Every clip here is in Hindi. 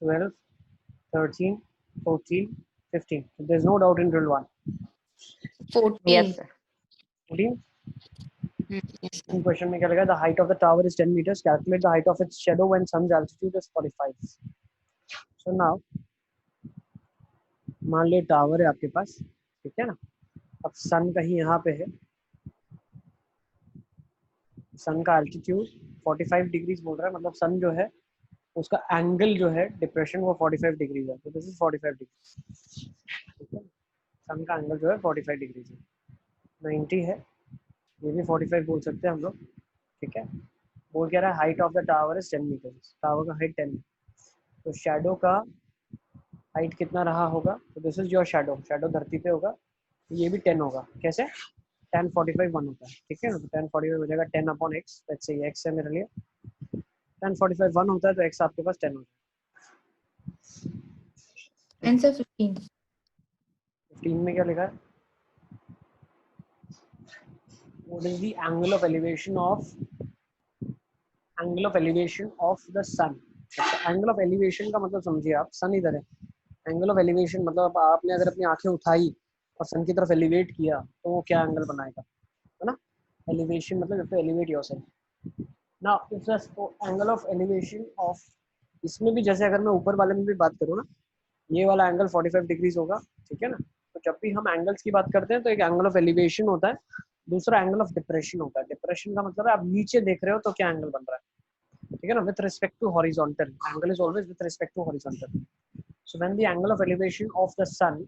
12, 13, 14, 15. So there's no doubt in drill 1. 14. Yes, sir. 14. Yes, sir. In question में क्या लगा? The height of the tower is 10 meters. Calculate the height of its shadow when sun's altitude is 45. So now, मान लो टावर है आपके पास, ठीक है ना? अब सन कहीं यहाँ पे है, सन का एल्टीट्यूड 45 डिग्रीज बोल रहा है, मतलब सन जो है उसका एंगल जो है डिप्रेशन वो 45 डिग्रीज है, तो दिस इज 45 डिग्री, ठीक है? सन का एंगल जो है 45 डिग्रीज है, 90 है, ये भी 45 बोल सकते हैं हम लोग, ठीक है? बोल कह रहा है height of the tower is 10 metres, tower का हाइट 10 है, तो शैडो का हाइट कितना रहा होगा? तो this is your shadow, shadow धरती पे होगा, ये भी 10 होगा, कैसे? tan 45 1 होता है, ठीक है ना? तो tan 45 हो जाएगा 10 अपॉन एक्स, लेट्स से ये x है मेरे लिए, tan 45 1 होता है तो x आपके पास 10 होता है। Answer 15. 15 में क्या लिखा है? What is the angle of elevation of the sun? Angle of elevation का मतलब समझिए आप, सन इधर है, एंगल ऑफ एलिवेशन मतलब आपने अगर अपनी आंखें उठाई और सन की तरफ एलिवेट किया तो वो क्या एंगल बनाएगा, है ना? एलिवेशन मतलब if elevate yourself. Now if the angle of elevation of, इसमें भी जैसे अगर मैं ऊपर वाले में भी बात करूँ ना, ये वाला एंगल 45 डिग्रीज होगा, ठीक है ना? तो जब भी हम एंगल्स की बात करते हैं तो एक एंगल ऑफ एलिवेशन होता है, दूसरा एंगल ऑफ डिप्रेशन होता है। डिप्रेशन का मतलब है आप नीचे देख रहे हो तो क्या एंगल बन रहा है, ठीक है ना? With respect to horizontal, angle is always with respect to horizontal. So when the angle of elevation of the sun,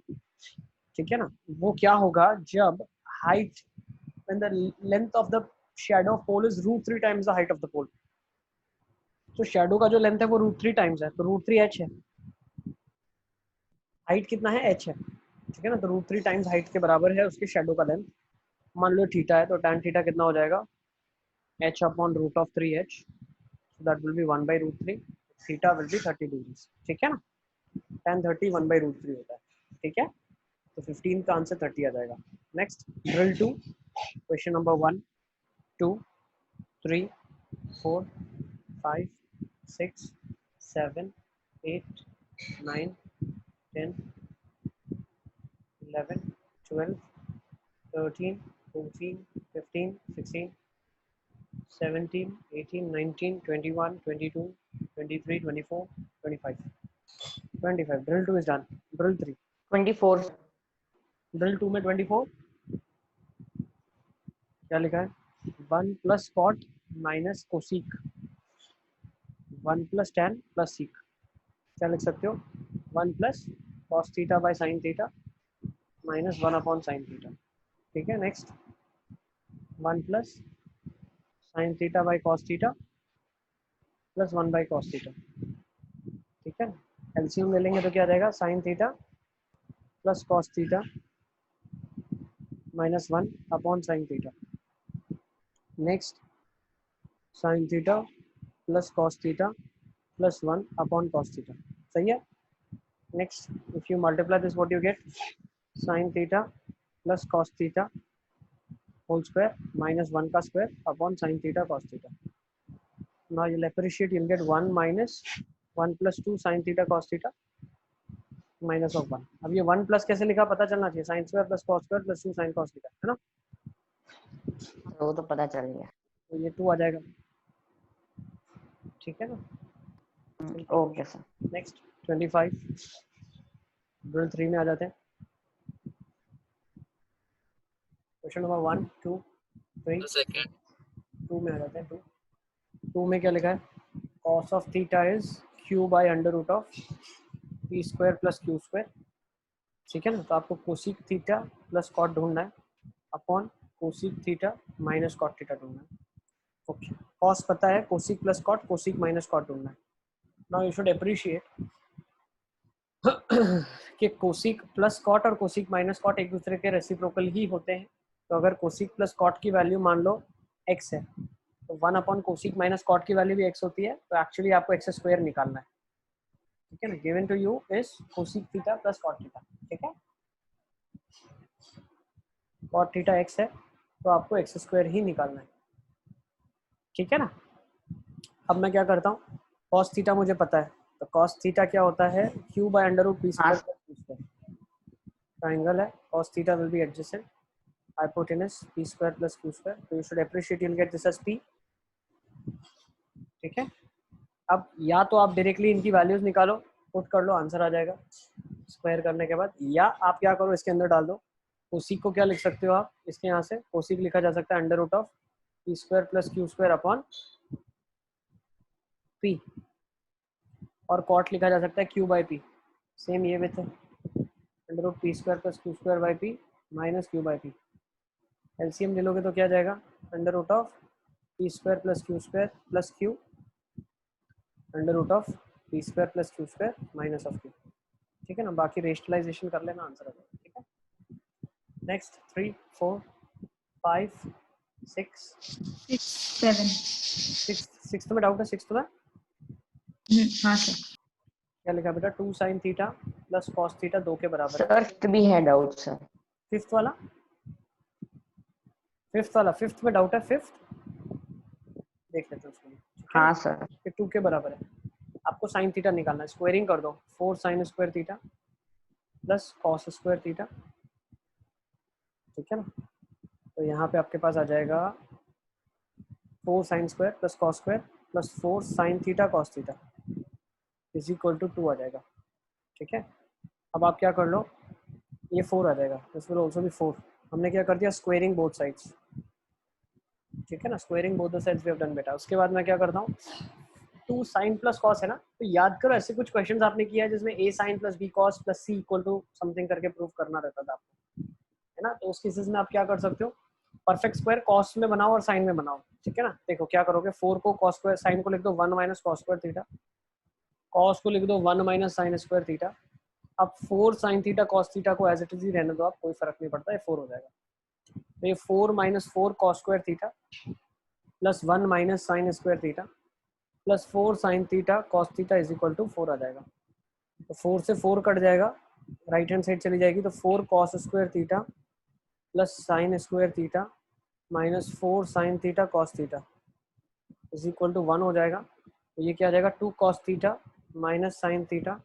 ठीक है ना, वो क्या होगा जब height, when the length of the shadow of pole is √3 times the height of the pole. तो शैडो का जो लेंथ है वो √3 टाइम्स है, तो √3 h है, हाइट कितना है? h है, ठीक है ना? तो √3 टाइम्स हाइट के बराबर है उसके शैडो का लेंथ। मान लो थीटा है तो tan थीटा कितना हो जाएगा? h upon √3h, so that will be 1/√3, theta will be 30 degrees, ठीक है ना? tan 30 1/√3 होता है, ठीक है? तो 15 का आंसर 30 आ जाएगा। Next drill 2, question number 1, 2, 3, 4, 5, 6, 7, 8, 9, 10, 11, 12, 13, 14, 15, 16, 17, 18, 19, 21, 22, 23, 24, 25, 25. Drill 2 is done. Drill 3. 24. Drill 2 में 24 क्या लिखा है? 1 plus cot minus cosec, 1 plus tan plus sec, क्या लिख सकते हो? 1 plus cos theta by sine theta minus 1 upon sine theta, ठीक है? Next 1 plus sine theta by cos theta plus 1 by cos theta, ठीक है? एलसीएम ले लेंगे तो क्या रहेगा? Sine theta plus cos theta minus 1 upon sine theta. Next sine theta plus cos theta plus 1 upon cos theta, सही है? Next if you multiply this what you get? Sine theta plus cos theta whole square minus 1 का square upon sine theta cos theta. Now you'll appreciate, you'll get 1 minus 1 plus 2 sin theta cos theta minus of 1। अब ये 1 प्लस कैसे लिखा पता चलना चाहिए, sin square plus cos square plus 2 sin cos theta, है ना? वो तो पता चल गया। तो ये 2 आ जाएगा, ठीक है ना? Okay sir. नेक्स्ट 25, ड्रिल 3 में आ जाते हैं। क्वेश्चन नंबर 1, 2, 3, 2 में आ जाते हैं। 2 में क्या लिखा है? cos of theta is q by under root of p square plus q square, ठीक है ना? तो आपको कोसिक थीटा प्लस कॉट ढूंढना है upon cosec theta minus cot theta ढूंढना है। ओके, कॉस पता है, cosec plus cot, cosec minus cot ढूंढना है। नाउ यू शुड अप्रिशिएट कि कोसिक प्लस कॉट और कोसिक माइनस कॉट एक दूसरे के रेसिप्रोकल ही होते हैं। तो अगर कोसिक प्लस कॉट की वैल्यू मान लो x है तो 1 अपॉन कोसिक माइनस कॉट की वैल्यू भी x होती है, तो एक्चुअली आपको x स्क्वायर निकालना है, ठीक है ना? Given to you is cosec theta plus cot theta, ठीक है? कॉट थीटा x है तो आपको x स्क्वायर ही निकालना है, ठीक है ना? अब मैं क्या करता हूँ, कॉस थीटा मुझे पता है तो cos थीटा क्या होता है, q by under root p हाँ square plus q square. Triangle है, cos theta will be adjacent, hypotenuse p square plus q square. So you should appreciate you'll get this as p. ठीक है, अब या तो आप डायरेक्टली इनकी वैल्यूज निकालो, पुट कर लो, आंसर आ जाएगा स्क्वायर करने के बाद, या आप क्या करो इसके अंदर डाल दो. कोसी को क्या लिख सकते हो आप, इसके यहाँ से कोसी लिखा जा सकता है under root of P square plus Q square upon P, और कॉट लिखा जा सकता है क्यू बाई पी. सेम ये विथ है, under root P square plus Q square by P minus Q by P. LCM ले लोगे तो क्या जाएगा, under root of P square plus Q under root of P square plus Q square minus of Q. ठीक है ना, बाकी रेशनलाइजेशन कर लेना, आंसर आ जाएगा. ठीक है, नेक्स्ट 3 4 5 6 6 7 सिक्स में डाउट है, सिक्स में हाँ सर. क्या लिखा बेटा, 2 sin theta plus cos theta 2 के बराबर है. सर फिफ्थ भी है डाउट सर. फिफ्थ वाला फिफ्थ में डाउट है, फिफ्थ देख लेते हैं उसको. हाँ सर. 2 के बराबर है, आपको sin थीटा निकालना है, स्क्वायरिंग कर दो, 4 sin square theta plus cos square theta. ठीक है ना, तो यहाँ पे आपके पास आ जाएगा 4 sin square plus cos square plus 4 sin theta cos theta is equal to 2 आ जाएगा. ठीक है, अब आप क्या कर लो, ये 4 आ जाएगा, दिस विल आल्सो बी 4. हमने क्या कर दिया, स्क्वायरिंग बोथ साइड्स. ठीक है ना, squaring both the sides we have done बेटा. उसके बाद मैं क्या करता हूँ, 2 sin प्लस cos है ना, तो याद करो ऐसे कुछ क्वेश्चंस आपने किया है जिसमें a sin plus b cos plus c equal to something करके प्रूव करना रहता था आपको, है ना. तो उस केसेस में आप क्या कर सकते हो, परफेक्ट स्क्वायर cos में बनाओ और sin में बनाओ. ठीक है ना, देखो क्या करोगे, 4 को cos स्क्वायर, sin को लिख दो 1 minus cos square theta, cos को लिख दो 1 माइनस sin स्क्वायर थीटा. अब 4 sin थीटा cos थीटा को एज इट इज ही रहने दो आप, कोई फर्क नहीं पड़ता, ये 4 हो जाएगा. तो ये 4 minus 4 cos square theta plus 1 minus sin square theta plus 4 sin theta cos theta is equal to 4 आ जाएगा. तो 4 से 4 कट जाएगा, राइट हैंड साइड चली जाएगी, तो 4 cos square theta plus sin square theta minus 4 sin theta cos theta is equal to 1 हो जाएगा. तो ये क्या आ जाएगा, 2 cos theta minus sin theta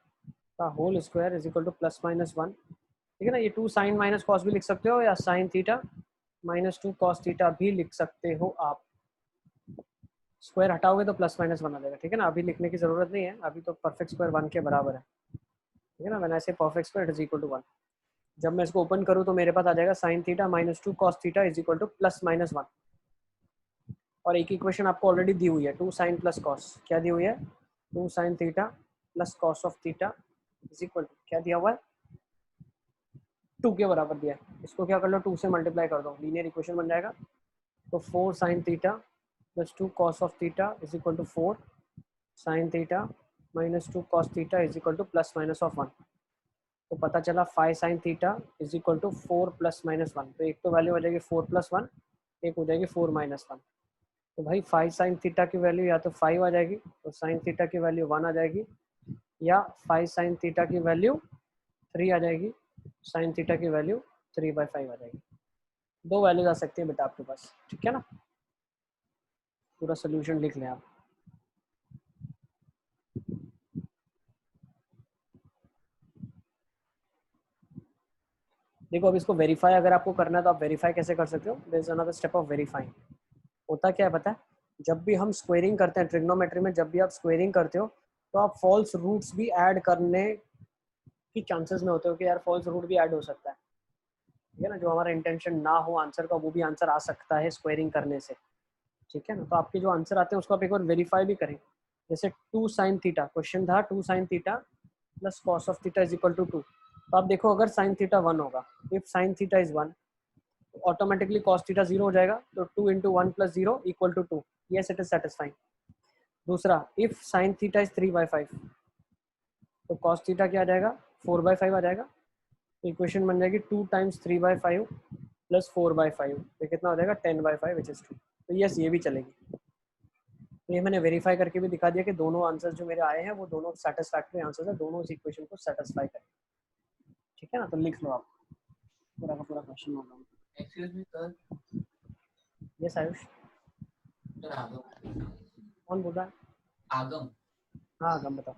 का whole square is equal to plus minus 1. ठीक है ना, ये 2 sin माइनस cos भी लिख सकते हो, या sin theta minus 2 cos theta भी लिख सकते हो आप. स्क्वायर हटाओगे तो प्लस माइनस 1 आ जाएगा. ठीक है ना, अभी लिखने की जरूरत नहीं है, अभी तो परफेक्ट स्क्वायर 1 के बराबर है. ठीक है ना, when I say perfect square is equal to 1, जब मैं इसको ओपन करूँ तो मेरे पास आ जाएगा sin theta minus 2 cos theta is equal to plus minus 1. और एक इक्वेशन आपको ऑलरेडी दी हुई है, 2 sin प्लस cos. क्या दी हुई है, 2 sin theta plus cos of theta is equal to क्या दिया हुआ है, 2 के बराबर दिया है. इसको क्या कर लो, 2 से मल्टीप्लाई कर दो, लीनियर इक्वेशन बन जाएगा. तो 4 sin theta plus 2 cos of theta is equal to 4 sin theta minus 2 cos theta is equal to plus minus of 1. तो पता चला 5 sin theta is equal to 4 plus minus 1. तो एक तो वैल्यू हो जाएगी 4 प्लस 1, एक हो जाएगी 4 माइनस 1. तो भाई 5 sin थीटा की वैल्यू या तो 5 आ जाएगी, तो sin थीटा की वैल्यू 1 आ जाएगी, या 5 sin थीटा की वैल्यू 3 आ जाएगी, sin थीटा की वैल्यू 3/5 आ जाएगी. दो वैल्यूज आ सकती है बेटा आपके पास. ठीक है ना, पूरा सोल्यूशन लिख लें आप. देखो अब इसको वेरीफाई अगर आपको करना है तो आप वेरीफाई कैसे कर सकते हो, there is another step of verifying. होता क्या है पता है, जब भी हम स्क्वेयरिंग करते हैं ट्रिग्नोमेट्री में, जब भी आप स्क्वेयरिंग करते हो तो आप फॉल्स रूट्स भी ऐड करने की चांसेस में होते हो कि यार फॉल्स रूट भी ऐड हो सकता है. ठीक है ना, जो हमारा इंटेंशन ना हो आंसर का, वो भी आंसर आ सकता है स्क्वेयरिंग करने से. ठीक है ना, तो आपके जो आंसर आते हैं उसको आप एक बार वेरीफाई भी करें. जैसे 2 sin थीटा, क्वेश्चन था 2 sin theta plus cos of theta is equal to 2. तो आप देखो अगर sin थीटा 1 होगा, इफ sin थीटा इज 1, तो ऑटोमेटिकली cos थीटा 0 हो जाएगा. तो 2 into 1 plus 0 equal to 2. Yes it is satisfying. दूसरा, इफ sin थीटा इज 3/5, तो cos थीटा क्या आ जाएगा, 4/5 आ जाएगा. तो इक्वेशन बन जाएगी 2 टाइम्स 3/5 प्लस 4/5, तो कितना हो जाएगा 10/5 विच इज 2. तो यस ये भी चलेगी. तो ये मैंने वेरीफाई करके भी दिखा दिया कि दोनों आंसर्स जो मेरे आए हैं वो दोनों सेटिस्फैक्टरी आंसर्स है, दोनों इस इक्वेशन को सेटिस्फाई करें. ठीक है ना, तो लिख लो आप पूरा का पूरा क्वेश्चन होगा. Excuse me sir. Yes Ayush, sir आगम. कौन बोल रहा है? आगम. हाँ आगम बताओ.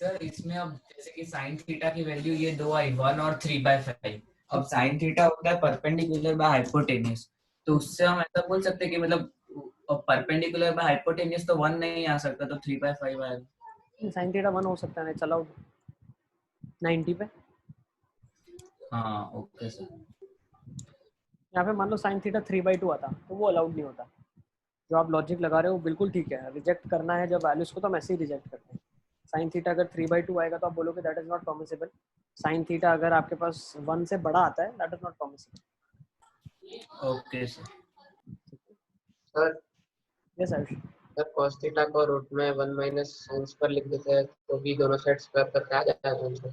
सर इसमें अब जैसे कि साइन थीटा की वैल्यू ये दो आई 1 और 3/5। अब साइन थीटा होता है परपेंडिकुलर बाय हाइपोटेन्यूज, तो उससे हम ऐसा बोल सकते हैं कि मतलब परपेंडिकुलर बाय हाइपोटेन्यूज तो 1 नहीं आ सकता, तो 3/5 आएगा। साइन थीटा 1 हो सकता है, चलाओ 90 पे। हाँ ओके सर। यहाँ पे मान लो साइन थीटा 3/2 आता तो वो अलाउड नहीं होता। जो आप लॉजिक लगा रहे हो बिल्कुल ठीक है, रिजेक्ट करना है जब वैल्यूज को तो हम ऐसे ही रिजेक्ट करते हैं। साइन थीटा अगर 3/2 आएगा तो आप बोलोगे that is not permissible. Sign theta अगर आपके पास 1 से बड़ा आता है that is not permissible. Okay sir. Sir yes Ayush. Sir cos theta को रूट में 1 माइनस साइन स्क्वायर लिख देते हैं तो भी दोनों साइड स्क्वायर करके आ जाता है आंसर।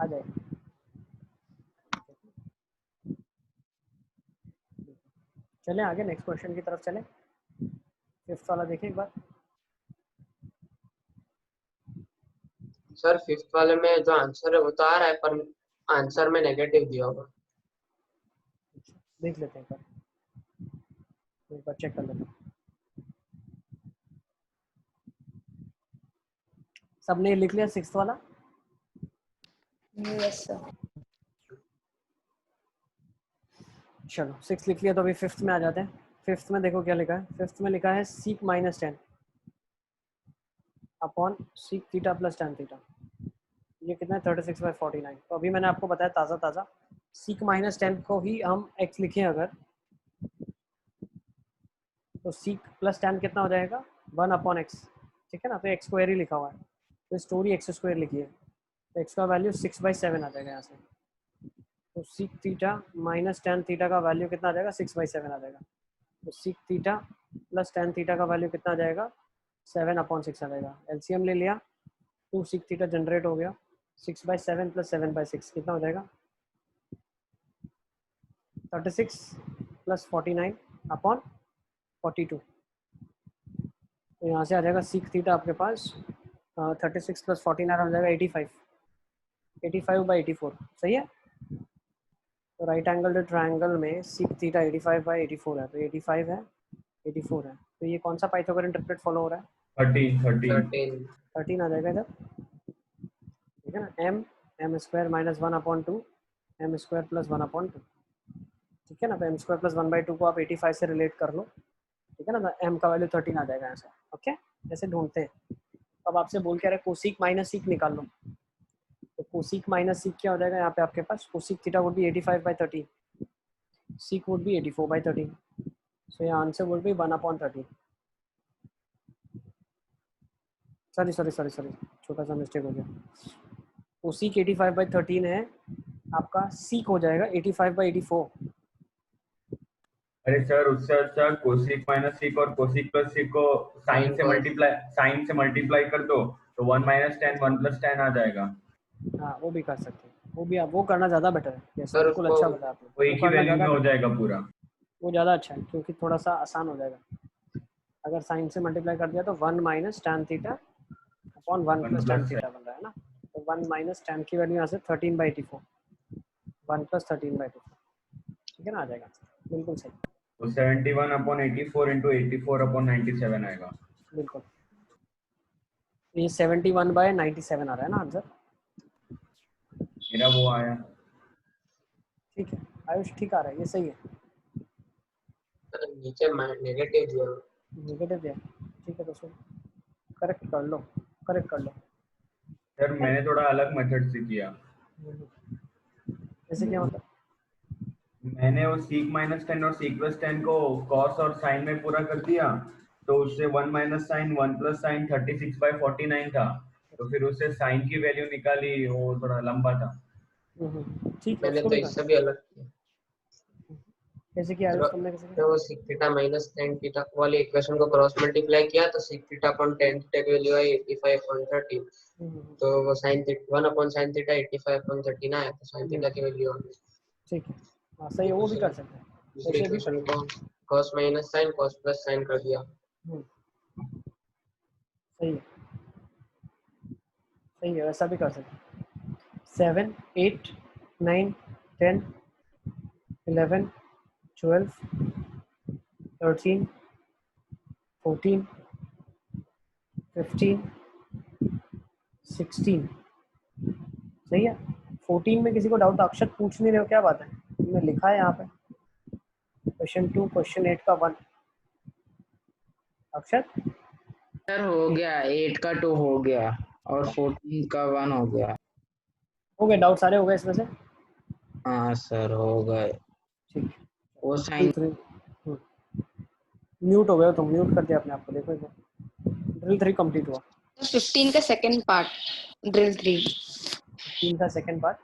आ जाएगा। चले आगे नेक्स्ट क्वेश्चन की तरफ चले। फिफ्थ वाला देखें एक बार। सर फिफ्थ वाले में जो आंसर है वो तो आ रहा है पर आंसर में नेगेटिव दिया होगा। देख लेते हैं एक बार चेक कर लेते हैं। सबने लिख लिया सिक्स्थ वाला? Yes, sir. चलो सिक्स लिख लिया तो अभी फिफ्थ में आ जाते हैं। फिफ्थ में देखो क्या लिखा है। फिफ्थ में लिखा है seek -10 upon seek theta plus tan theta. ये कितना है 36/49। तो अभी मैंने आपको बताया ताज़ा सीक -10 को ही हम x लिखें अगर, तो सीक प्लस tan कितना हो जाएगा 1/x। ठीक है ना, तो x स्क्वायर ही लिखा हुआ है तो स्टोरी x² लिखी है तो x का वैल्यू 6/7 आ जाएगा यहाँ से। तो seek theta minus tan theta का वैल्यू कितना आ जाएगा 6/7 आ जाएगा। तो seek theta plus tan theta का वैल्यू कितना आ जाएगा 7/6 आ जाएगा। एलसीएम ले लिया, 2 सीक थीटा जनरेट हो गया। 6/7 प्लस 7/6 कितना हो जाएगा 36 प्लस 49 अपॉन 42। तो यहाँ से आ जाएगा सीक थीटा आपके पास 36 प्लस 49 हो जाएगा 85/84। सही है। तो राइट एंगल ट्रायंगल में सीक थीटा 85/84 है, तो 85 है 84 है। तो ये कौन सा पाइथागोरन ट्रिपलेट फॉलो हो रहा है 13 आ जाएगा इधर। ठीक है ना, m square minus 1/2 m square plus 1/2। ठीक है ना, तो m स्क्वायर प्लस 1/2 को आप 85 से रिलेट कर लो। ठीक है ना, तो m का वैल्यू 13 आ जाएगा यहाँ से। ओके, ऐसे ढूंढते हैं। अब आपसे बोल के रहे कोसिक माइनस सीक निकाल लो, तो कोसिक माइनस सीक क्या हो जाएगा यहाँ पे आपके पास। Cosec theta would be 85/13, sec would be 84/13। So यहाँ आंसर वुड बी 1/13। सॉरी छोटा सा मिस्टेक हो गया। कोसिक 85/13 है आपका, सीक हो जाएगा 85/84। अरे सर उससे अच्छा कोसिक माइनस सीक और कोसिक प्लस सीक को साइन से मल्टीप्लाई कर दो तो 1 - 10 1 + 10 आ जाएगा। हाँ वो भी कर सकते हैं, वो भी आप वो करना ज़्यादा बेटर है। यस सर बिल्कुल, अच्छा बताया आपने। वो एक ही करना वैल्यू में ज़्यादा हो better जाएगा पूरा। वो ज़्यादा अच्छा है क्योंकि थोड़ा सा आसान हो जाएगा। अगर साइन से मल्टीप्लाई कर दिया तो 1 - tan theta upon 1 1 + tan + theta बन रहा है ना। तो 1 - tan की वैल्यू यहाँ से 13/84, 1 + 13/84। ठीक है ना, आ जाएगा बिल्कुल सही। तो 71/84 × 84/97 आएगा। बिल्कुल, ये 71/97 आ रहा है ना आंसर। मेरा वो आया। ठीक है आयुष, ठीक आ रहा है, ये सही है। नीचे नेगेटिव दिया होगा। नेगेटिव है, ठीक है तो सो करेक्ट कर लो। सर मैंने थोड़ा अलग मेथड से किया। जैसे क्या मतलब? मैंने वो सीक -10 और सीक + 10 को कॉस और साइन में पूरा कर दिया, तो उससे 1 - sin 1 + sin 36/49 था, तो फिर उससे साइन की वैल्यू निकाली, वो थोड़ा लंबा था। ठीक है, मैंने उसको तो भी कर इससे भी अलग किया। कैसे किया आयुष तुमने, कैसे किया? तो वो seek theta minus tan theta वाली इक्वेशन को क्रॉस मल्टीप्लाई किया तो seek theta upon tan theta की वैल्यू आई 85/13। तो वो sin थीटा 1/sin थीटा 85/13 आया, तो sin थीटा की वैल्यू आ गई। ठीक है, हाँ सही है, वो भी कर सकते हैं। दूसरी वैसे भी इक्वेशन को cos - sin cos + sin कर दिया। सही है, वैसा भी कर सकते हैं। 7 8 9 10 11 12 13 14 15 16 सही है। 14 में किसी को डाउट? अक्षत पूछ नहीं रहे हो क्या बात है? तुमने लिखा है यहाँ पे क्वेश्चन 2 क्वेश्चन 8 का 1। अक्षत सर हो गया, 8 का 2 हो गया और 14 का 1 हो गया। हो गए डाउट सारे हो गए इसमें से? हाँ सर हो गए। ठीक। वो साइन म्यूट हो गए हो तुम, म्यूट कर दिया अपने आप को। देखो ड्रिल 3 कंप्लीट हुआ। 15 का सेकंड पार्ट, ड्रिल 3। 15 का सेकंड पार्ट।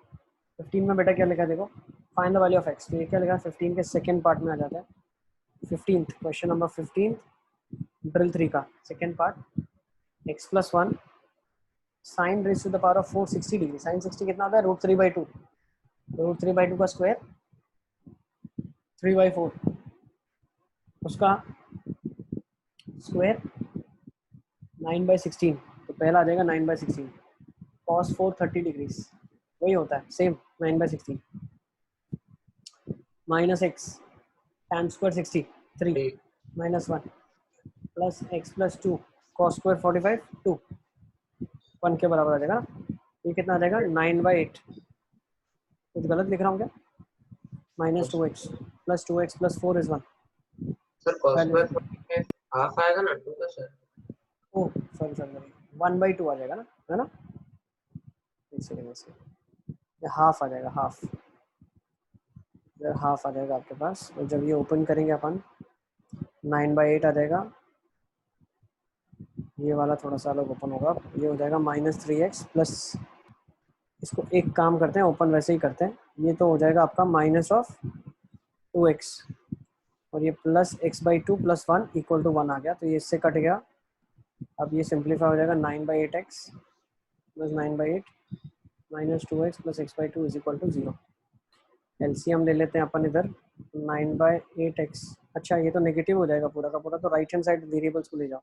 15 में बेटा क्या लिखा है देखो, find the value of x. तो ये क्या लिखा है 15 के सेकंड पार्ट में आ जाता है। 15 क्वेश्चन नंबर 15 ड्रिल 3 का second part, x plus 1 sine raise to the power of 460 degree. Sine 60 कितना होता है? √3/2। √3/2 का स्क्वायर 3/4, उसका स्क्वायर 9/16। तो पहला आ जाएगा 9/16। cos 430 डिग्रीज वही होता है same 9/16 minus x tan square 60 3 minus 1 plus x plus 2 cos square 45 2 1 के बराबर आ जाएगा ना। ये कितना आ जाएगा 9/8। कुछ गलत लिख रहा हूँ क्या? Minus 2x plus 2x plus 4 is 1। Sir cos square 45 half आएगा ना 2 का सर। ओह सॉरी 1/2 आ जाएगा ना, है ना? एक सेकंड से ये हाफ आ जाएगा, हाफ आ जाएगा आपके पास। और जब ये ओपन करेंगे अपन 9/8 आ जाएगा। ये वाला थोड़ा सा अलग ओपन होगा, ये हो जाएगा -3x प्लस, इसको एक काम करते हैं ओपन वैसे ही करते हैं। ये तो हो जाएगा आपका -2x और ये plus x/2 plus 1 equal to 1 आ गया। तो ये इससे कट गया। अब ये सिंप्लीफाई हो जाएगा 9/8x plus 9/8 -2x plus x/2 is equal to 0। LCM ले लेते हैं अपन इधर 9/8x। अच्छा ये तो नेगेटिव हो जाएगा पूरा का पूरा, तो राइट हैंड साइड वेरिएबल्स को ले जाओ।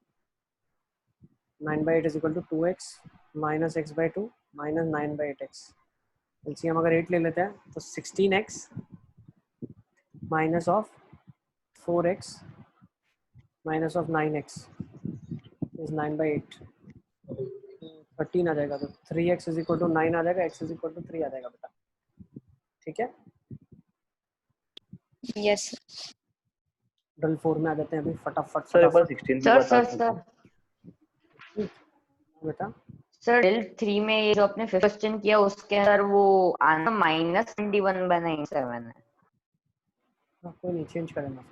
9/8 is equal to 2x minus x/2 minus 9/8x। LCM अगर 8 ले लेते हैं तो 16x minus of 4x minus of 9x is 9/8 13 आ जाएगा। तो 3x इज इक्वल टू 9 आ जाएगा, x इज इक्वल टू 3 आ जाएगा बेटा। ठीक है, यस ड्रिल 4 में आ जाते हैं अभी फटाफट सर एक बार फटाफट 16 भी सर बता सर दो। सर बेटा। सर ड्रिल 3 में ये जो आपने क्वेश्चन किया उसके अंदर वो आना -21/97 है। हाँ, कोई नहीं, चेंज कर देना।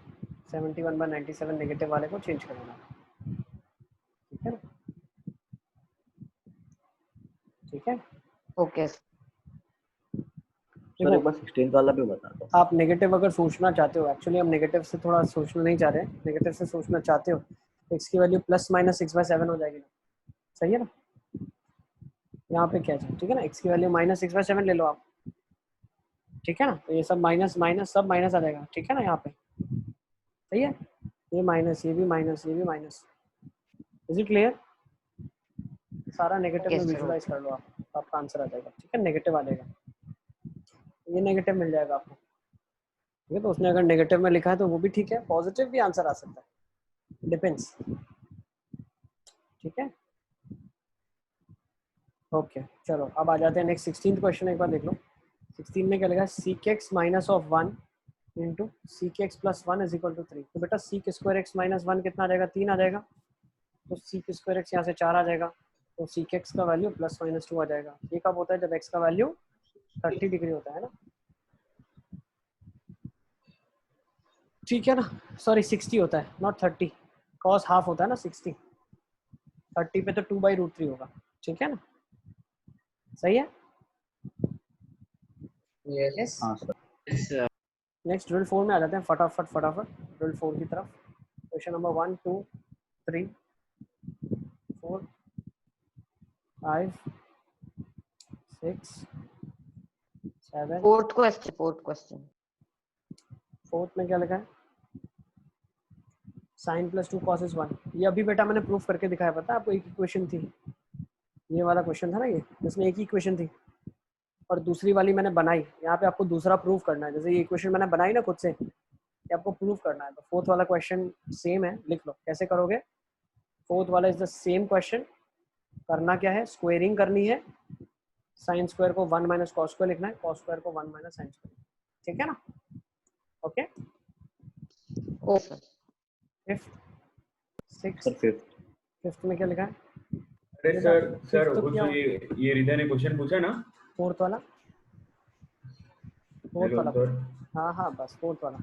71/97 नेगेटिव वाले को चेंज कर देना। ठीक है ना? ठीक है, ओके सर एक बार 16 वाला भी बता दो। आप नेगेटिव अगर सोचना चाहते हो, एक्चुअली हम नेगेटिव से थोड़ा सोचना नहीं चाह रहे हैं, नेगेटिव से सोचना चाहते हो तो x की वैल्यू +-6/7 हो जाएगी ना। सही है ना? यहाँ पे क्या है, ठीक है ना, x की वैल्यू -6/7 ले लो आप। ठीक है ना? तो ये सब माइनस माइनस सब माइनस आ जाएगा। ठीक है ना? यहाँ पे सही है, ये माइनस, ये भी माइनस, ये भी माइनस। Is it clear? सारा नेगेटिव में Yes, sir. विजुलाइज कर लो आप, तो आपका आंसर आ जाएगा। ठीक है, नेगेटिव आ जाएगा, ये नेगेटिव मिल जाएगा आपको। ठीक है, तो उसने अगर नेगेटिव में लिखा है तो वो भी ठीक है, पॉजिटिव भी आंसर आ सकता है, डिपेंड्स। ठीक है, ओके चलो अब आ जाते हैं नेक्स्ट 16th क्वेश्चन। एक बार देख लो 16 में क्या लिखा है, sec(x - of 1 * sec(x + 1 = 3। तो बेटा sec² x - 1 कितना आ जाएगा? 3 आ जाएगा। तो sec² x यहाँ से 4 आ जाएगा, तो sec(x) का वैल्यू +-2 आ जाएगा। ये कब होता है? जब x का वैल्यू 30 डिग्री होता है ना। ठीक है ना, सॉरी 60 होता है, नॉट 30। cos हाफ होता है ना 60, 30 पे तो 2/√3 होगा। ठीक है ना, सही है? यस हाँ सर। नेक्स्ट ड्रिल 4 में आ जाते हैं फटाफट ड्रिल 4 की तरफ। Question number 1 2 3 4 5 6 7। Fourth question fourth में क्या लिखा है? sin + 2 cos is 1। ये अभी बेटा मैंने प्रूफ करके दिखाया, पता है आपको? एक इक्वेशन थी, ये वाला क्वेश्चन था ना, ये इसमें एक ही इक्वेशन थी और दूसरी वाली मैंने बनाई। यहाँ पे आपको दूसरा प्रूफ करना है। जैसे ये इक्वेशन मैंने बनाई ना खुद से, ये आपको प्रूफ करना है। तो फोर्थ वाला क्वेश्चन सेम है, लिख लो। कैसे करोगे? फोर्थ वाला इज द सेम क्वेश्चन, करना क्या है, स्क्वेयरिंग करनी है, साइन स्क्वायर को 1 माइनस कॉस स्क्वायर लिखना है, कॉस स्क्वायर को 1 माइनस साइन स्क्वायर, ठीक है ना। ओके, ओ sir. Fifth, six, sir fifth. Fifth में क्या लिखा है? अरे सर फिफ्थ तो वो क्या जो ये हृदय ने क्वेश्चन पूछा ना, फोर्थ वाला, फोर्थ हेलो वाला, सर। हाँ हाँ बस फोर्थ वाला।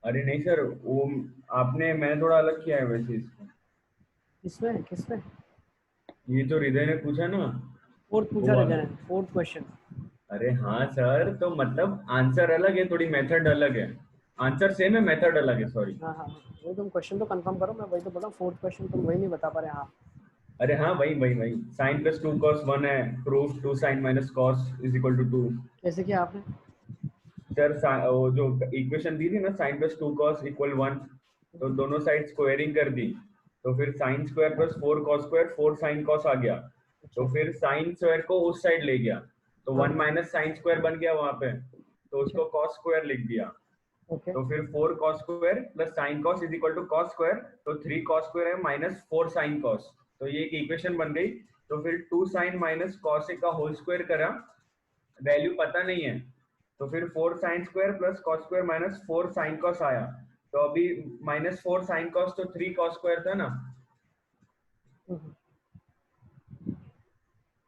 अरे नहीं सर, वो मैंने थोड़ा अलग किया है वैसे इसको। किसमें किसमें? ये जो हृदय ने पूछा ना, फोर्थ पूछा वो रहता है, फोर्थ क्वेश्चन। अरे हाँ सर, तो मतलब आंसर अलग है, थोड़ी मेथड अलग है। आंसर सेम है, मेथड अलग है, सॉरी। हाँ हाँ हाँ, वही तुम क्वेश्चन तो कंफर्म करो, मैं वही तो बोला फोर्थ क्वेश्चन तुम वही नहीं बता पा रहे। हाँ अरे हाँ भाई भाई भाई, साइन प्लस 2 cos 1 है, proof 2 sin minus cos is equal to 2। कैसे किया आपने? सर वो जो इक्वेशन दी थी ना, साइन प्लस 2 cos इक्वल 1, तो दोनों साइड स्क्वायरिंग कर दी, तो फिर sine square plus 4 cos square 4 sin cos आ गया, तो फिर साइन स्क्वायर को उस साइड ले गया, तो 1 माइनस साइन स्क्वायर बन गया वहां पे, तो उसको cos स्क्वायर लिख दिया। ओके तो फिर 4 cos square plus sine cos is equal to cos square, तो 3 cos स्क्वायर है माइनस 4 sin cos, तो ये एक इक्वेशन बन गई। तो फिर 2 sin माइनस cos का होल स्क्वायर करा, वैल्यू पता नहीं है, तो फिर 4 sin square plus cos square minus 4 sin cos आया, तो अभी माइनस 4 sin cos तो 3 cos स्क्वायर था ना,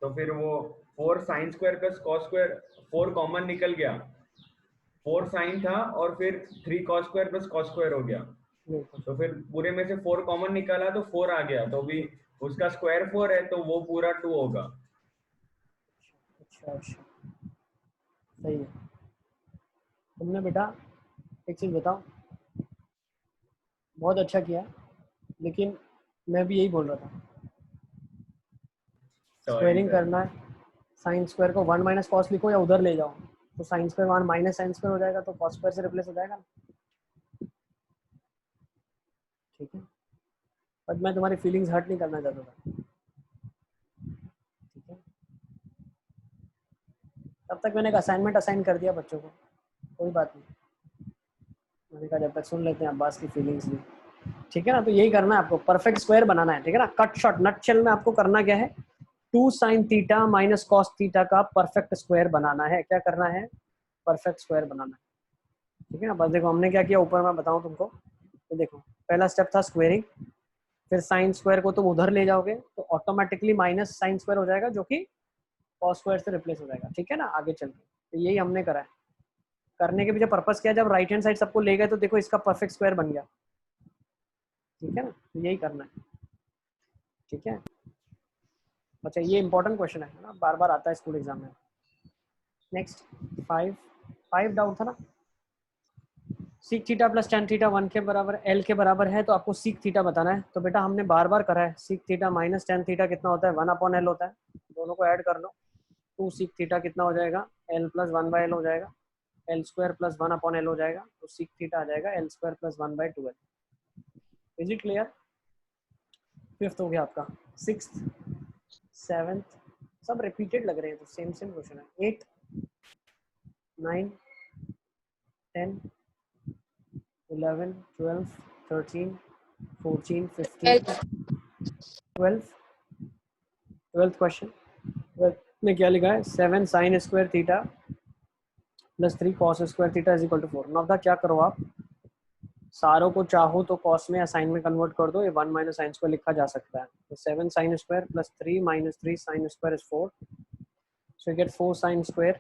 तो फिर वो 4 sin square plus cos square 4 common निकल गया, 4 sin था और फिर 3 cos square plus cos square हो गया, तो फिर पूरे में से 4 कॉमन निकाला तो 4 आ गया, तो अभी उसका स्क्वायर 4 है तो वो पूरा 2 होगा। अच्छा अच्छा, सही है। तुमने बेटा एक चीज बताओ, बहुत अच्छा किया, लेकिन मैं भी यही बोल रहा था, स्क्वायरिंग करना है, साइन स्क्वायर को 1 माइनस कॉस लिखो या उधर ले जाओ, तो sine square 1 minus sine square हो जाएगा, तो कॉस स्क्वायर से रिप्लेस हो जाएगा, ठीक है। बट मैं तुम्हारी फीलिंग्स हर्ट नहीं करना चाहता था, ठीक है। तब तक मैंने एक असाइनमेंट असाइन कर दिया बच्चों को, कोई बात नहीं, मैंने कहा जब तक सुन लेते हैं अब्बास की फीलिंग्स भी, ठीक है ना। तो यही करना है आपको, परफेक्ट स्क्वायर बनाना है, ठीक है ना। कट शॉट नटशेल में आपको करना क्या है, 2 sin theta minus cos theta का परफेक्ट स्क्वायर बनाना है। क्या करना है? परफेक्ट स्क्वायर बनाना है, ठीक है ना। बस देखो हमने क्या किया, ऊपर मैं बताऊं तुमको, तो देखो पहला स्टेप था स्क्वायरिंग, फिर साइन स्क्वायर को तुम उधर ले जाओगे तो ऑटोमेटिकली माइनस साइन स्क्वायर हो जाएगा, जो कि कॉस स्क्वायर से रिप्लेस हो जाएगा, ठीक है ना, आगे चल के। तो यही हमने करा है। करने के पीछे पर्पस क्या है, जब राइट हैंड साइड सबको ले गए तो देखो इसका परफेक्ट स्क्वायर बन गया, ठीक है ना। तो यही करना है, ठीक है। अच्छा ये इंपॉर्टेंट क्वेश्चन है ना, बार बार आता है स्कूल एग्जाम में। नेक्स्ट 5 डाउट था ना, seek theta plus tan theta 1 के बराबर एल के बराबर है, तो आपको सीक थीटा बताना है। तो बेटा हमने बार बार करा है, seek theta minus tan theta कितना होता है, 1/L होता है, दोनों को ऐड कर लो, 2 सीक थीटा कितना हो जाएगा, एल प्लस 1/L हो जाएगा, एल स्क्वायर प्लस 1/L हो जाएगा, तो सीक थीटा आ जाएगा L square plus 1/2L। Is it clear? Fifth हो गया आपका, सिक्स्थ, सेवेंथ सब रिपीटेड लग रहे हैं, तो सेम क्वेश्चन है। 8, 9, 10, 11, 12, 13, 14, 15, 12th क्वेश्चन। 12th में क्या लिखा है, 7 sin square theta plus 3 cos square theta is equal to 4। Now क्या करो आप, सारों को चाहो तो कॉस में या साइन में कन्वर्ट कर दो, ये 1 माइनस साइन स्क्वायर लिखा जा सकता है। तो 7 sin square plus 3 minus 3 sin square is 4, so you get 4 sin square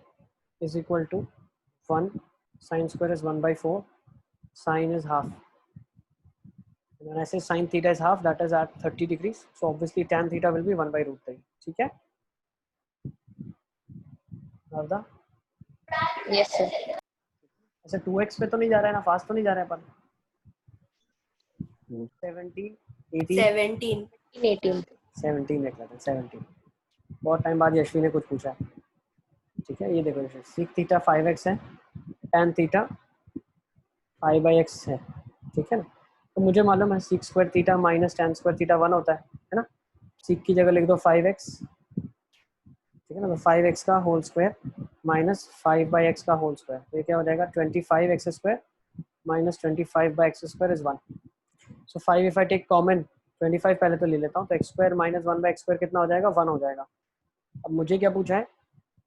is equal to 1, sin square is 1/4, sin is half, and when I say sin theta is half, that is at 30 degrees, so obviously tan theta will be 1/√3, ठीक है। नवदा Yes, sir. ऐसे 2x पे तो नहीं जा रहा है ना, फास्ट तो नहीं जा रहा है अपन। 17, 18, 17, 18. 17 देख लेते हैं, 17। बहुत टाइम बाद यशवी ने कुछ पूछा, ठीक है। ये देखो सीक थीटा 5x है, tan थीटा 5/x है, ठीक है ना। तो मुझे मालूम है seek square theta minus tan square theta 1 होता है ना। सीक की जगह लिख दो 5x, ठीक है ना। तो 5x का होल स्क्वायर माइनस 5/x का होल स्क्वायर, तो ये क्या हो जाएगा, 25x square minus 25/x square is 1। So 5 if I take common, 25 पहले तो ले लेता हूँ, तो एक्स स्क्वायर माइनस 1/x² कितना हो जाएगा, 1 हो जाएगा। अब मुझे क्या पूछा है,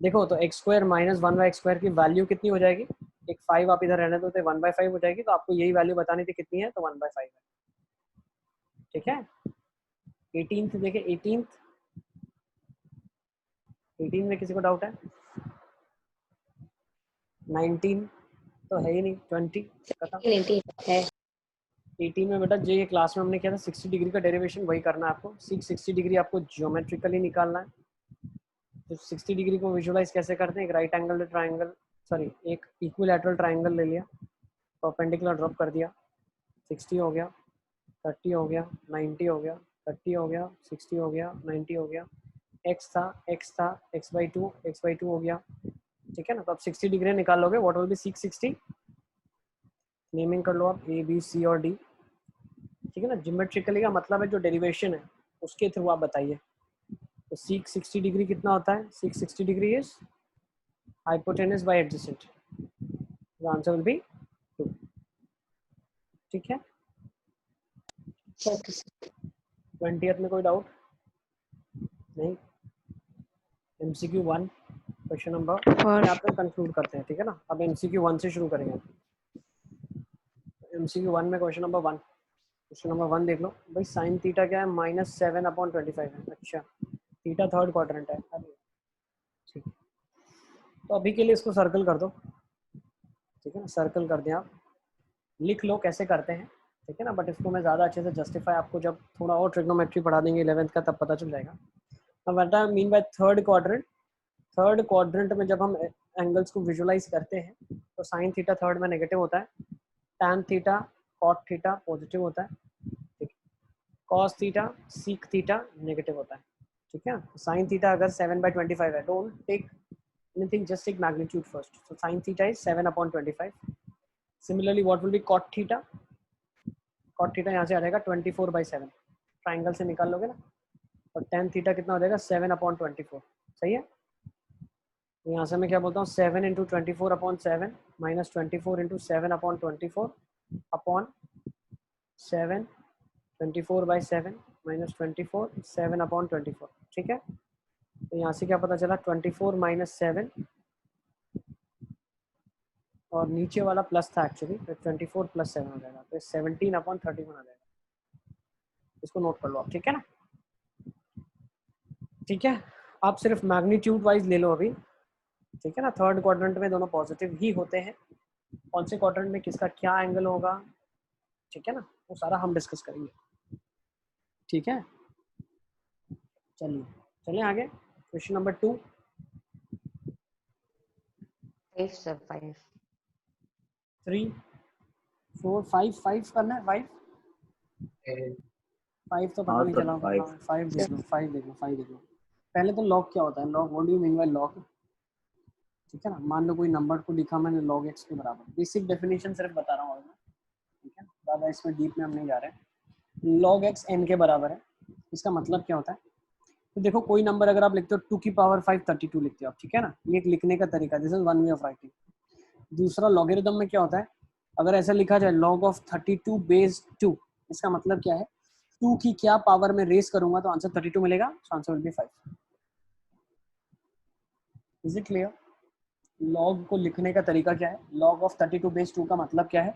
देखो तो एक्स स्क्वायर माइनस 1/x² की वैल्यू कितनी हो जाएगी, एक 5 आप इधर रहने दो तो 1/5 हो जाएगी, तो आपको यही वैल्यू बतानी थी कितनी है, तो 1/5 है। ठीक है, 18th देखे, 18 में किसी को डाउट है, 19 तो है ही नहीं, 20 खत्म। 18 है। 18 में बेटा जो ये क्लास में हमने किया था 60 डिग्री का डेरिवेशन वही करना है आपको। 60 डिग्री आपको ज्योमेट्रिकली निकालना है। तो 60 डिग्री को विजुलाइज कैसे करते हैं, एक राइट एंगल ट्राइंगल, सॉरी एक इक्विलैटरल ट्राइंगल ले लिया, परपेंडिकुलर ड्रॉप कर दिया, 60 हो गया, 30 हो गया, 90 हो गया, 30 हो गया, 60 हो गया, 90 हो गया, x था x/2 हो गया। ठीक है ना, तो अब 60 डिग्री निकालोगे, व्हाट विल बी 660, नेमिंग कर लो आप A B C और D। ठीक है ना, ज्योमेट्रिकली का मतलब है जो डेरिवेशन है उसके थ्रू आप बताइए। तो सीक 60 डिग्री कितना होता है, sec 60 degree is hypotenuse by adjacent, the answer will be 2। ठीक है, 20th में कोई डाउट नहीं। MCQ 1 क्वेश्चन नंबर यहाँ पे कंक्लूड करते हैं। ठीक है ना, अब MCQ 1 से शुरू करेंगे। MCQ 1 में क्वेश्चन नंबर 1, क्वेश्चन नंबर 1 देख लो भाई, साइन थीटा क्या है, -7/25 है। अच्छा, थीटा थर्ड क्वाड्रेंट है, अरे ठीक, तो अभी के लिए इसको सर्कल कर दो। ठीक है ना, सर्कल कर दें आप, लिख लो कैसे करते हैं। ठीक है ना, बट इसको मैं ज़्यादा अच्छे से जस्टिफाई आपको जब थोड़ा और ट्रिग्नोमेट्री पढ़ा देंगे 11th का, तब पता चल जाएगा। अब बेटा mean by third quadrant, third quadrant में जब हम एंगल्स को विजुलाइज करते हैं तो साइन थीटा थर्ड में नेगेटिव होता है, tan theta cot theta positive होता है, ठीक है, cos theta sec theta negative होता है। ठीक है, साइन थीटा अगर 7/25 है, don't take anything, just take magnitude first. So sine theta is 7/25। Similarly what will be cot theta, cot theta यहाँ से आ जाएगा 24/7, ट्राइंगल से निकाल लोगे ना, और टैन थीटा कितना हो जाएगा 7/24। सही है, तो यहाँ से मैं क्या बोलता हूँ, 7 × 24/7 माइनस 24 × 7/24 अपॉन 7, 24/7 माइनस 24, 7/24। ठीक है, तो यहाँ से क्या पता चला, 24 - 7 और नीचे वाला प्लस था एक्चुअली, तो 24 + 7 हो जाएगा, तो 17/31 आ जाएगा। इसको नोट कर लो आप। ठीक है ना, ठीक है, आप सिर्फ मैग्नीट्यूड वाइज ले लो अभी। ठीक है ना, थर्ड क्वाड्रेंट में दोनों पॉजिटिव ही होते हैं, कौन से क्वाड्रेंट में किसका क्या एंगल होगा, ठीक है ना, वो सारा हम डिस्कस करेंगे। ठीक है, चलिए चलिए आगे, क्वेश्चन नंबर 2। 5 sir, 5 3 4 5 5 करना है, 5 तो पता नहीं चला, 5 देख लो, 5 देख लो, 5 देख लो। पहले तो लॉग क्या होता है, log, what do you mean by log. ठीक है ना, मान लो कोई नंबर को लिखा मैंने log x के बराबर, बेसिक डेफिनेशन सिर्फ बता रहा हूँ मैं। ठीक है, ज़्यादा इसमें डीप में हम नहीं जा रहे। log x n के बराबर है, इसका मतलब क्या होता है, तो देखो कोई नंबर अगर आप लिखते हो 2 की पावर 5 32 लिखते हो आप। ठीक है ना, ये एक लिखने का तरीका, this is one way of writing. दूसरा लॉगरिथम में क्या होता है, अगर ऐसा लिखा जाए log of 32 बेस 2, इसका मतलब क्या है, 2 की क्या पावर में रेस करूंगा तो आंसर 32 मिलेगा, so answer will B 5। Is it clear. Log को लिखने का तरीका क्या है, log of 32 बेस 2 का मतलब क्या है,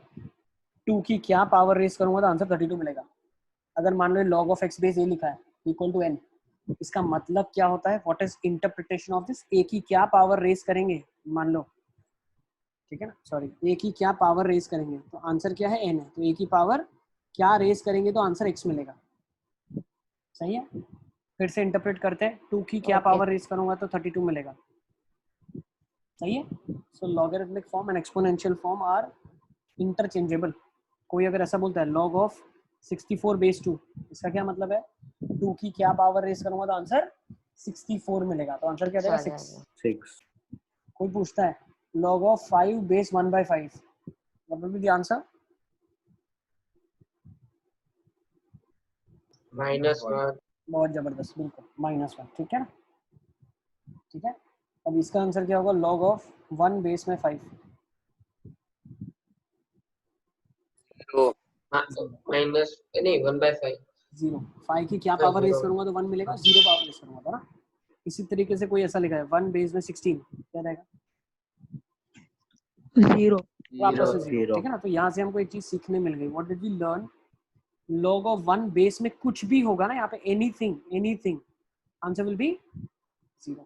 2 की क्या पावर रेस करूंगा तो आंसर 32 मिलेगा। अगर मान लो log of x base a लिखा है इक्वल टू n, इसका मतलब क्या होता है, what is interpretation of this, a की क्या पावर रेस करेंगे, मान लो, ठीक है ना, सॉरी, a की क्या पावर रेस करेंगे तो आंसर क्या है, n है, तो a की पावर क्या रेस करेंगे तो आंसर x मिलेगा। सही है, फिर से इंटरप्रेट करते हैं, 2 की क्या पावर रेस करूंगा तो 32 मिलेगा। सही है, so logarithmic form and exponential form are interchangeable. कोई अगर ऐसा बोलता है log of 64 बेस 2, इसका क्या मतलब है, 2 की क्या पावर रेस करूंगा तो आंसर 64 मिलेगा, तो आंसर क्या देगा, 6। कोई पूछता है log of 5 base 1/5, what will be the answer, -1। बहुत जबरदस्त, बिल्कुल -1। ठीक है ना, ठीक है, अब इसका आंसर क्या होगा, log of 1 बेस में 5, माइनस नहीं 1/5 0। 5 की क्या हाँ, पावर रेस 0। करूंगा तो 1 मिलेगा, 0 पावर रेस करूंगा तो ना। इसी तरीके से कोई ऐसा लिखा है 1 बेस में 16 क्या रहेगा? 0 वापस से 0, Zero. ठीक है ना। तो यहाँ से हमको एक चीज सीखने मिल गई, what did we learn? log of 1 base में कुछ भी होगा ना यहाँ पे, एनीथिंग आंसर विल बी 0।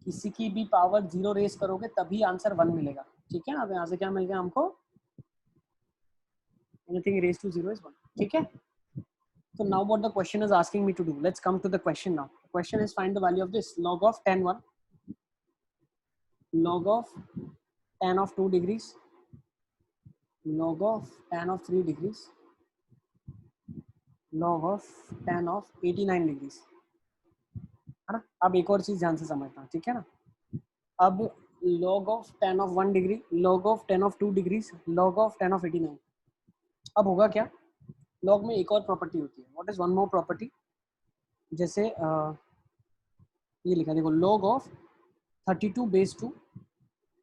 किसी की भी पावर 0 रेस करोगे तभी आंसर 1 मिलेगा, ठीक है ना। अब यहाँ से क्या मिल गया हमको? एनीथिंग रेस टू 0 इज 1, ठीक है। So now what the question is asking me to do, let's come to the question now. The question is find the value of this log of tan 1, log of tan of 2 degrees, log of tan of 3 degrees, log of tan of 89 degrees, है ना। अब एक और चीज ध्यान से समझना, ठीक है ना। अब log of tan of 1 degree, log of tan of 2 degrees, log of tan of 89, अब होगा क्या? log में एक और प्रॉपर्टी होती है, what is one more property? जैसे ये लिखा देखो, log of 32 base 2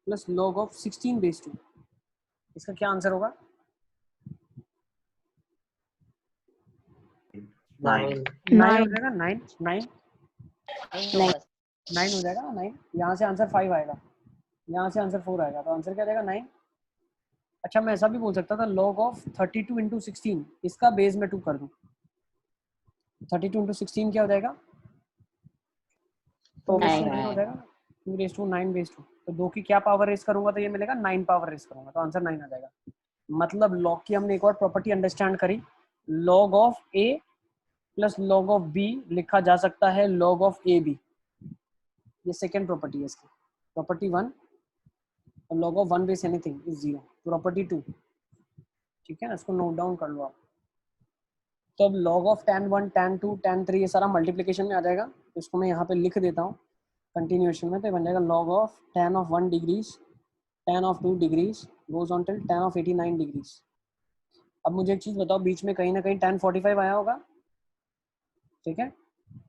plus log of 16 base 2, इसका क्या आंसर होगा? 9। 9 हो जाएगा, 9 9 हो जाएगा ना 9। यहाँ से आंसर 5 आएगा, यहाँ से आंसर 4 आएगा, तो आंसर क्या जाएगा? 9। अच्छा मैं ऐसा भी बोल सकता था log of 32 इंटू 16, इसका बेस में 2 कर दूं, 32 इंटू 16 क्या हो जाएगा? तो 9 हो जाएगा, 2 रेस टू 9 बेस 2। तो 2 की क्या पावर रेस करूंगा तो ये मिलेगा, 9 पावर रेस करूंगा तो आंसर 9 आ जाएगा। मतलब लॉग की हमने एक और प्रॉपर्टी अंडरस्टैंड करी, log of a plus log of b लिखा जा सकता है log ऑफ ए बी। ये सेकेंड प्रॉपर्टी है इसकी। Property 1, log of 1 base anything is 0। Property 2, ठीक है ना, इसको नोट डाउन कर लो आप। तो अब log of tan 1 tan 2 tan 3 ये सारा मल्टीप्लिकेशन में आ जाएगा, तो इसको मैं यहाँ पे लिख देता हूँ कंटिन्यूएशन में। तो बन जाएगा log of tan of 1 degrees tan of 2 degrees goes on till tan of 89 degrees. अब मुझे एक चीज बताओ, बीच में कहीं ना कहीं tan 45 आया होगा, ठीक है।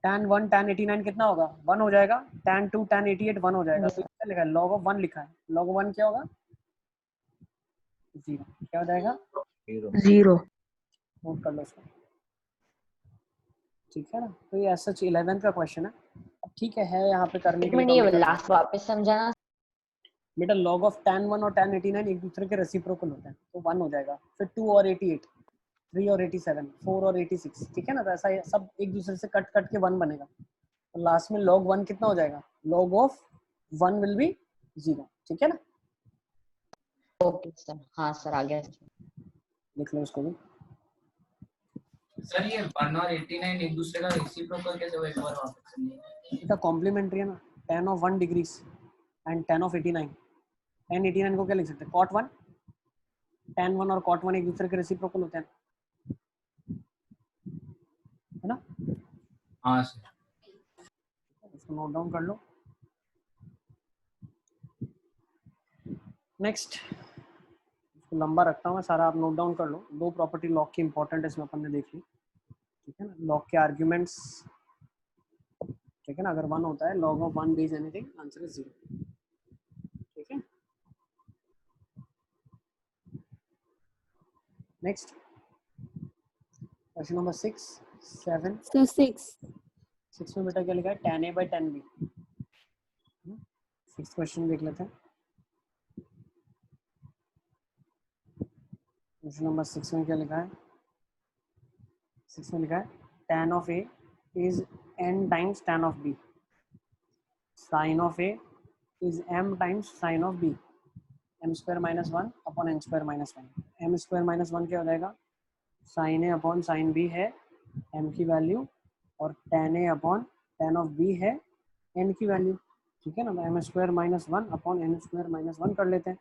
tan 1 tan 89 कितना होगा? 1 हो जाएगा। tan 2 tan 88 1 हो जाएगा। तो क्या लिखा है? log ऑफ 1 लिखा है, log ऑफ 1 क्या होगा? 0। क्या हो जाएगा? 0 नोट कर लो इसको, ठीक है ना। तो ये सच 11th का क्वेश्चन है। अब ठीक है यहाँ पे करने एक के लिए मिनट, तो ये लास्ट वापस समझाना। बेटा log ऑफ tan 1 और tan 89 एक दूसरे के रेसिप्रोकल होते हैं, तो 1 हो जाएगा। फिर 2 और 88, 3 और 87, 4 और 86, ठीक है ना। तो ऐसा सब एक दूसरे से कट कट के 1 बनेगा। तो लास्ट में log 1 कितना हो जाएगा? log ऑफ 1 विल बी 0, ठीक है ना। ओके सर, हाँ सर आ गया। लिख लो इसको भी। सर ये 1 और 89 एक दूसरे का रेसिप्रोकल कैसे हुआ, एक बार वापस सुनिए। इसका कॉम्प्लीमेंट्री है ना, tan of 1 degrees and tan of 89। tan 89 को क्या लिख सकते हैं? cot 1। tan 1 और cot 1 एक दूसरे के रेसिप्रोकल होते हैं, है ना। हाँ सर। इसको नोट डाउन कर लो। नेक्स्ट, इसको लंबा रखता हूँ मैं सारा, आप नोट डाउन कर लो। 2 प्रॉपर्टी लॉग की इंपॉर्टेंट है, इसमें अपन ने देख ली, ठीक है ना। लॉग के आर्ग्यूमेंट्स, ठीक है ना। अगर 1 होता है log of 1 base anything, answer is 0, ठीक है। नेक्स्ट क्वेश्चन नंबर 6 7 So 6 में बेटा क्या लिखा है? tan a by tan b। 6th question देख लेते हैं। क्वेश्चन नंबर 6 में क्या लिखा है? 6 में लिखा है tan of a is n times tan of b, sin of a is m times sin of b, m square minus 1 upon n square minus 1। m square minus 1 क्या हो जाएगा? sin a upon sin b है m की वैल्यू, और tan a upon tan of b है n की वैल्यू, ठीक है ना। m square minus 1 upon n square minus 1 कर लेते हैं,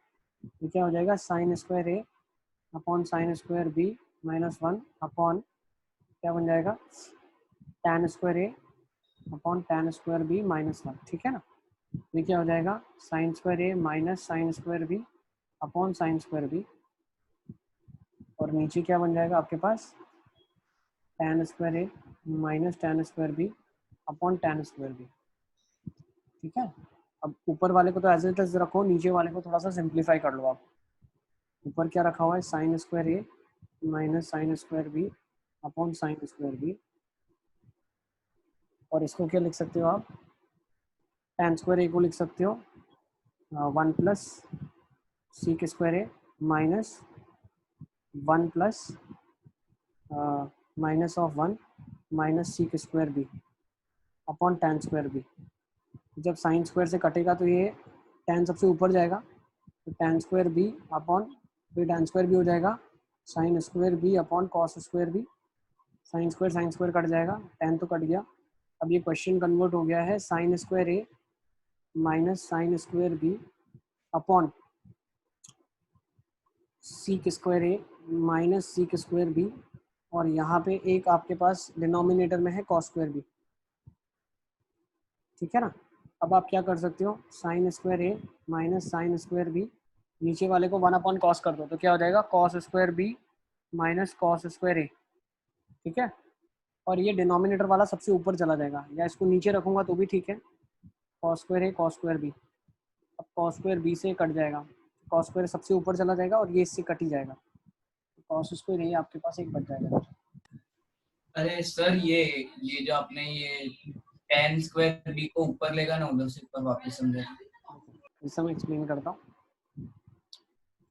तो क्या हो जाएगा? sin square a upon sin square b minus 1 upon क्या बन जाएगा? tan square a upon tan square b minus 1, ठीक है ना। ये क्या हो जाएगा? sin square a minus sin square b upon sin square b, और नीचे क्या बन जाएगा आपके पास? tan square a minus tan square b upon tan square b, ठीक है। अब ऊपर वाले को तो एज इट इज रखो, नीचे वाले को थोड़ा सा सिंप्लीफाई कर लो आप। ऊपर क्या रखा हुआ है? sin square a minus sin square b upon sine square B, और इसको क्या लिख सकते हो आप, tan स्क्वायर ए को लिख सकते हो 1 plus sec square A minus 1 plus minus of 1 minus sec square B upon tan square B. जब साइन स्क्वायर से कटेगा तो ये tan सबसे ऊपर जाएगा, तो tan स्क्वायर बी अपॉन, फिर tan स्क्वायर बी हो जाएगा sine square B upon cos square B, sine square cut जाएगा, tan तो कट गया। अब ये क्वेश्चन कन्वर्ट हो गया है sine square A minus sine square B upon sec square A minus sec square B, और यहाँ पे एक आपके पास डिनोमिनेटर में है कॉस स्क्वायर बी, ठीक है ना। अब आप क्या कर सकते हो, sign square A minus sine square B, नीचे वाले को 1 अपॉन कॉस कर दो तो क्या हो जाएगा cos square B minus cos square A, ठीक है। और ये डिनोमिनेटर वाला सबसे ऊपर चला जाएगा, या इसको नीचे रखूंगा तो भी ठीक है, कॉस स्क्वायर ए कॉस स्क्वायर बी। अब कॉस स्क्वायर बी से कट जाएगा, कॉस स्क्वायर सबसे ऊपर चला जाएगा और ये इससे कट ही जाएगा, कॉस स्क्वायर ए आपके पास एक बच जाएगा। अरे सर ये जो आपने ये tan स्क्वायर b को ऊपर लेगा ना, उधर से ऊपर वापस समझा। इसे मैं एक्सप्लेन करता हूँ।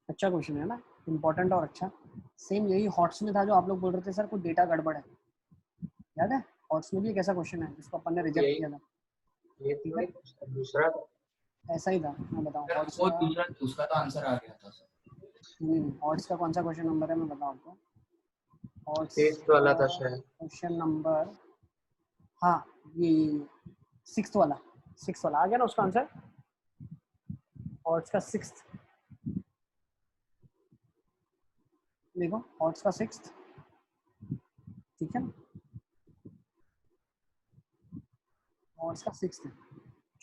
अच्छा क्वेश्चन है ना, इम्पोर्टेंट और अच्छा। सेम यही हॉट्स में था जो आप लोग बोल रहे थे सर कुछ डेटा गड़बड़ है, याद है हॉट्स में भी एक ऐसा क्वेश्चन है जिसको अपन ने रिजेक्ट किया था, ये ठीक है दूसरा था। ऐसा ही था। मैं बताऊँ हॉट्स वो का, दूसरा तो आंसर आ गया था सर। हॉट्स का कौन सा क्वेश्चन नंबर है मैं बताऊँ आपको, हॉट्स टेस्ट वाला था शायद। क्वेश्चन नंबर, हाँ ये 6th वाला आ गया ना उसका आंसर, हॉट्स का 6th, देखो हॉट्स का 6th, ठीक है हॉट्स का 6th है।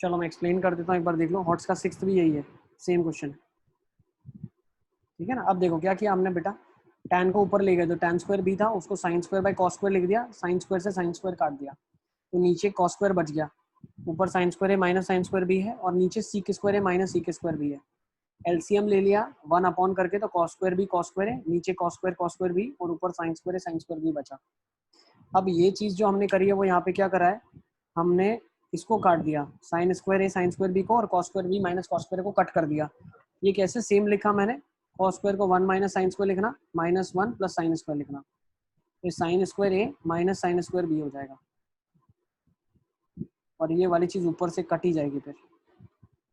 चलो मैं एक्सप्लेन कर देता हूँ, एक बार देख लो, हॉट्स का 6th भी यही है, सेम क्वेश्चन है, ठीक है ना। अब देखो क्या किया हमने बेटा, tan को ऊपर ले गए, तो tan स्क्वायर बी था उसको sine square by cos square लिख दिया, साइन स्क्वायर से साइन स्क्वायर काट दिया, तो नीचे कॉस स्क्वायर बच गया, ऊपर sign square A minus sine square B है, और नीचे seek square A minus sec square B है। एलसीएम ले लिया 1 अपॉन करके, तो कॉस स्क्वायर है, नीचे कॉस स्क्वायर बी, और ऊपर साइन स्क्वायर बी बचा। अब ये चीज जो हमने करी है वो यहाँ पे क्या करा है, हमने इसको काट दिया, साइन स्क्वायर बी को, और cos square B minus cos square को कट कर दिया। ये कैसे सेम लिखा मैंने, कॉस स्क्वायर को 1 माइनस साइन स्क्वायर लिखना, माइनस 1 प्लस साइन स्क्वायर लिखना, तो sign square A minus sine square B हो जाएगा, और ये वाली चीज ऊपर से कट ही जाएगी फिर,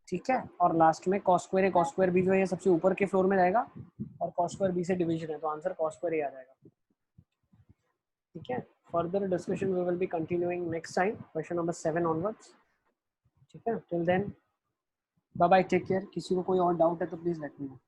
ठीक है। और लास्ट में कॉस स्क्वायर बी जो है ये सबसे ऊपर के फ्लोर में जाएगा, और कॉस स्क्वायर बी से डिवीजन है तो आंसर कॉस स्क्वायर ए आ जाएगा, ठीक है। Further discussion we will be continuing next time, question number 7 onwards, ठीक है। Till then bye bye, take care. किसी को कोई और डाउट है तो प्लीज लेट मी नो।